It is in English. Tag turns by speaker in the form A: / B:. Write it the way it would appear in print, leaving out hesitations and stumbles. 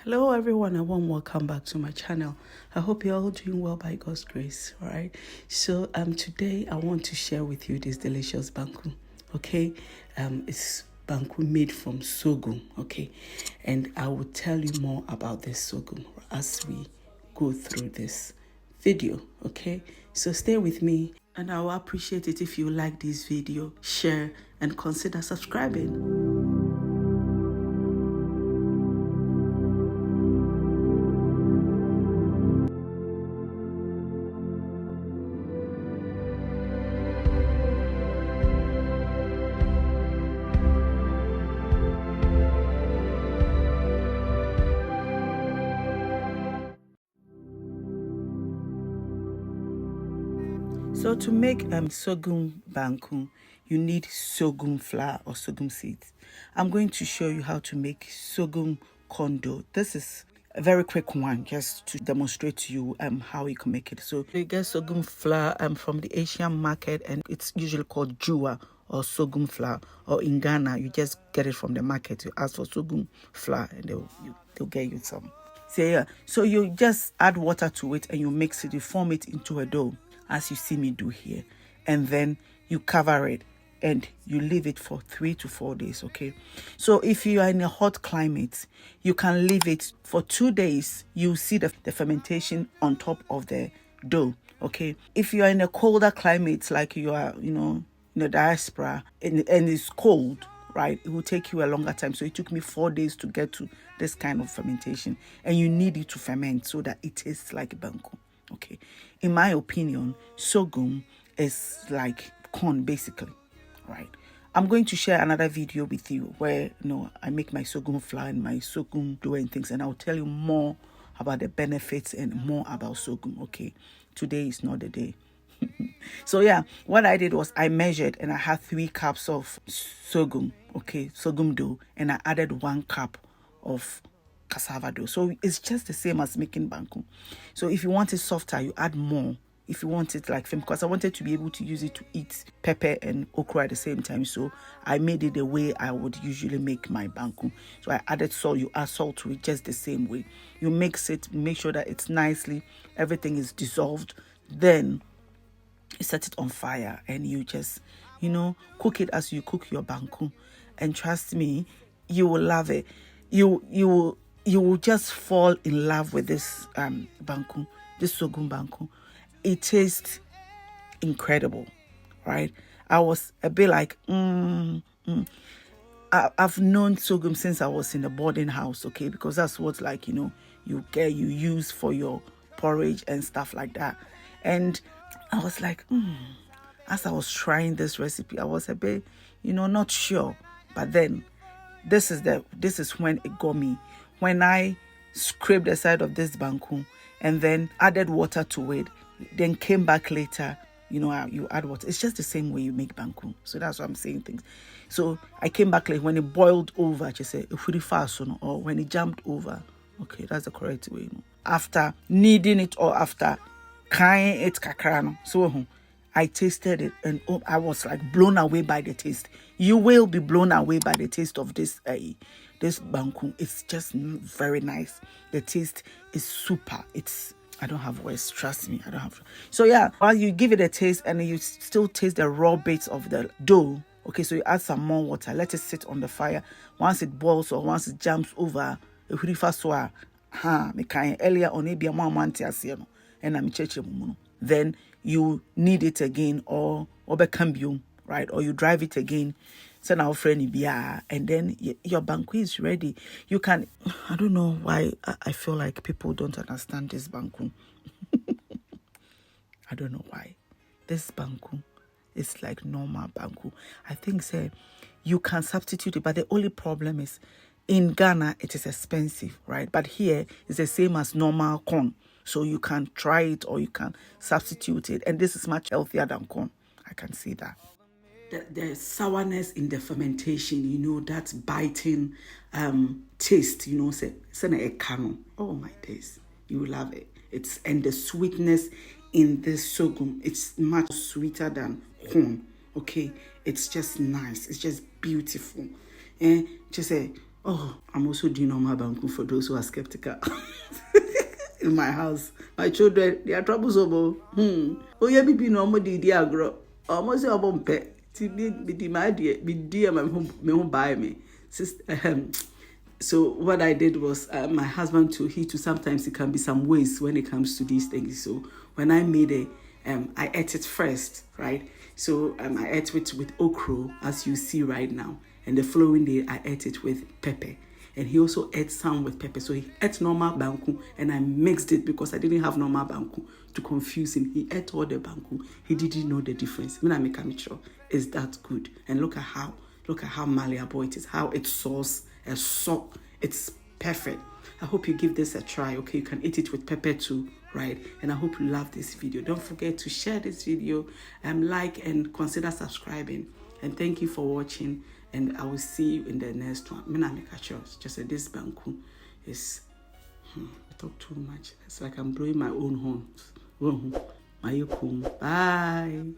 A: Hello everyone, and warm welcome back to my channel. I hope you're all doing well by God's grace. All right, so today I want to share with you this delicious banku. Okay, it's banku made from sorghum. Okay, and I will tell you more about this sorghum as we go through this video. Okay, so stay with me, and I will appreciate it if you like this video, share, and consider subscribing. So to make sorghum banku, you need sorghum flour or sorghum seeds. I'm going to show you how to make sorghum corn dough. This is a very quick one just to demonstrate to you how you can make it. So you get sorghum flour from the Asian market, and it's usually called jua or sorghum flour, or in Ghana you just get it from the market. You ask for sorghum flour and they'll get you some. So you just add water to it and you mix it, you form it into a dough as you see me do here, and then you cover it and you leave it for 3 to 4 days. Okay, so if you are in a hot climate, you can leave it for 2 days. You see the fermentation on top of the dough. Okay, if you are in a colder climate, like you are, in the diaspora, and it's cold, right, it will take you a longer time. So it took me 4 days to get to this kind of fermentation, and you need it to ferment so that it tastes like banku. Okay, in my opinion, sorghum is like corn basically, right? I'm going to share another video with you where I make my sorghum flour and my sorghum dough and things, and I'll tell you more about the benefits and more about sorghum. Okay, today is not the day. So yeah, what I did was I measured and I had 3 cups of sorghum, okay, sorghum dough, and I added 1 cup of cassava dough. So it's just the same as making banku. So if you want it softer, you add more. If you want it like firm, because I wanted to be able to use it to eat pepper and okra at the same time, so I made it the way I would usually make my banku. So I added salt. You add salt to it just the same way. You mix it, make sure that it's nicely, everything is dissolved. Then you set it on fire and you just, cook it as you cook your banku. And trust me, you will love it. You will just fall in love with this banku, this sorghum banku. It tastes incredible, right? I was a bit like, I've known sorghum since I was in the boarding house, okay, because that's what you use for your porridge and stuff like that. And I was like, as I was trying this recipe, I was a bit, not sure. But then this is when it got me. When I scraped the side of this banku and then added water to it, then came back later, you add water. It's just the same way you make banku. So that's why I'm saying things. So I came back later when it boiled over, just say, or when it jumped over. Okay, that's the correct way. After kneading it or after crying it kakrano. So I tasted it and I was like blown away by the taste. You will be blown away by the taste of this banku. It's just very nice. The taste is super. I don't have words, trust me. I don't have. So yeah, while you give it a taste and you still taste the raw bits of the dough. Okay, so you add some more water. Let it sit on the fire. Once it boils or once it jumps over, earlier on and I'm then you knead it again or becambium, right? Or you drive it again. So now and then your banku is ready. You can, I don't know why I feel like people don't understand this banku. I don't know why. This banku is like normal banku. I think you can substitute it, but the only problem is in Ghana it is expensive, right? But here it's the same as normal corn. So you can try it or you can substitute it. And this is much healthier than corn. I can see that. The sourness in the fermentation, that biting taste, oh my days, you will love it. And the sweetness in this sorghum, it's much sweeter than corn. Okay, it's just nice. It's just beautiful. And just Oh, I'm also doing normal banku for those who are skeptical. In my house, my children, they are troublesome. Oh, yeah, be normal, the agro. Almost a bomb pet. Be my dear, my home buy me. So what I did was, my husband too, he too, sometimes it can be some ways when it comes to these things. So when I made it, I ate it first, right? So I ate it with okra, as you see right now. And the following day, I ate it with pepper. And he also ate some with pepper. So he ate normal banku, and I mixed it because I didn't have normal banku to confuse him. He ate all the banku. He didn't know the difference. When I make a mixture, it's that good. And look at how malleable it is, how it sauce and soft. It's perfect. I hope you give this a try. Okay, you can eat it with pepper too, right? And I hope you love this video. Don't forget to share this video, like, and consider subscribing. And thank you for watching. And I will see you in the next one. I'm not make a choice. Just say this banku is. I talk too much. It's like I'm blowing my own horns. Bye.